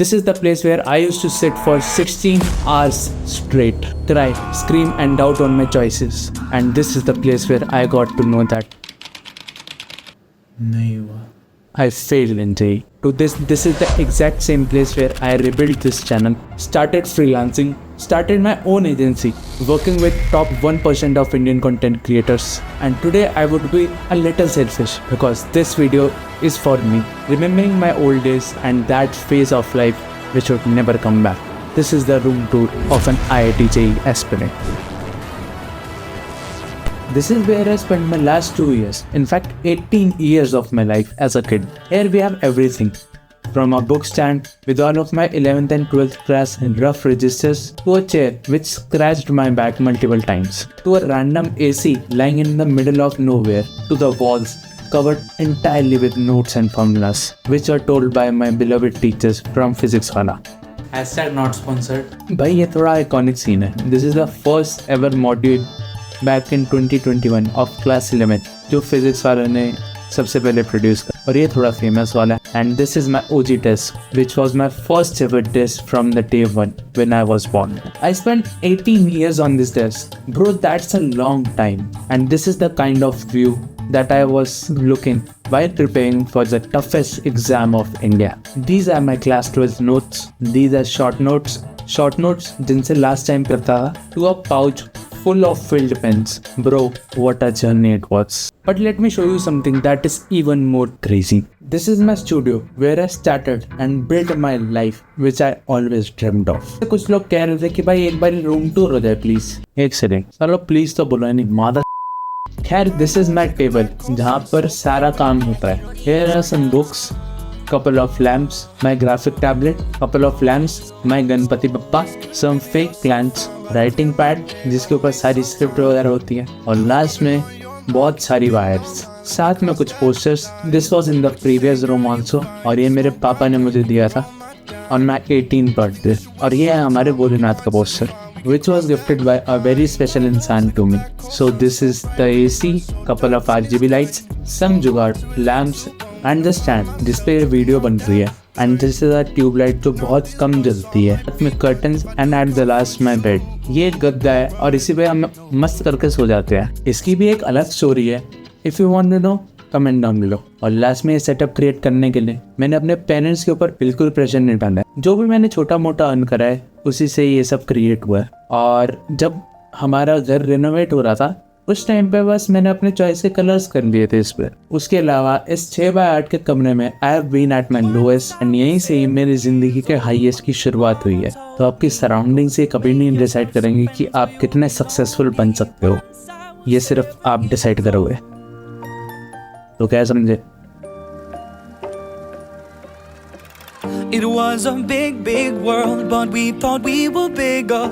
This is the place where I used to sit for 16 hours straight, cry, scream and doubt on my choices. And this is the place where I got to know that I failed in JEE. This is the exact same place where I rebuilt this channel, started freelancing, started my own agency, working with top 1% of Indian content creators. And today I would be a little selfish because this video is for me, remembering my old days and that phase of life which would never come back. This is the room tour of an IIT-JEE aspirant. This is where I spent my last 2 years, in fact 18 years of my life as a kid. Here we have everything, from a book stand with all of my 11th and 12th class in rough registers, to a chair which scratched my back multiple times, to a random AC lying in the middle of nowhere, to the walls covered entirely with notes and formulas, which are told by my beloved teachers from physics wala. Hashtag not sponsored. भाई ये थोड़ा iconic scene है. This is the first ever module back in 2021 of class 11 जो physics वाले ने सबसे पहले produce किया और ये थोड़ा फेमस वाला है. And this is my OG test which was my first ever test from the day one when I was born. I spent 18 years on this test. Bro, that's a long time. And this is the kind of view that I was looking while preparing for the toughest exam of India. These are my class 12 notes. These are short notes जिनसे last time करता था, to a pouch full of filled pens. Bro, what a journey it was. But let me show you something that is even more crazy. This is my studio where I started and built my life which I always dreamed of. कुछ लोग कह रहे थे कि भाई एक बार room tour हो जाए प्लीज. एक सेकंड, चलो प्लीज तो बोलो नहीं मादा. खैर, this is my table जहाँ पर सारा काम होता है. Here are some books, couple of lamps, my graphic tablet, couple of lamps, my Ganpati Bappa, some fake plants, writing pad जिसके ऊपर सारी स्क्रिप्ट वगैरह होती है और लास्ट में बहुत सारी वायर्स, साथ में कुछ posters. This was in the previous room also और ये मेरे पापा ने मुझे दिया था ऑन माई 18th बर्थडे. और ये है हमारे भोलेनाथ का poster which was gifted by a very special इंसान to me. So this is the AC, couple of RGB lights, some जुगाड़, lamps and the stand जिस पे वीडियो बन रही है. And this is a tube light जो बहुत कम जलती है. साथ में curtains and at the last my bed. ये एक गद्दा है और इसी पे हम मस्त करके सो जाते हैं. इसकी भी एक अलग स्टोरी है. If you want to know, comment down below. और लास्ट में ये सेटअप क्रिएट करने के लिए मैंने अपने पेरेंट्स के ऊपर बिल्कुल प्रेशर नहीं डाला है. जो भी मैंने छोटा मोटा अर्न करा है उसी से ये सब क्रिएट हुआ है. और जब हमारा घर रिनोवेट हो रहा था उस टाइम पे बस मैंने अपने चॉइस के कलर्स कर लिए थे इस पर. उसके अलावा इस 6x8 के कमरे में I have been at my lowest and यहीं से ही मेरी जिंदगी के हाईएस्ट की शुरुआत हुई है. तो आपकी सराउंडिंग से कभी नहीं डिसाइड करेंगे कि आप कितने सक्सेसफुल बन सकते हो. ये सिर्फ आप डिसाइड करोगे. तो क्या समझे? It was a big, big world, but we thought we were bigger.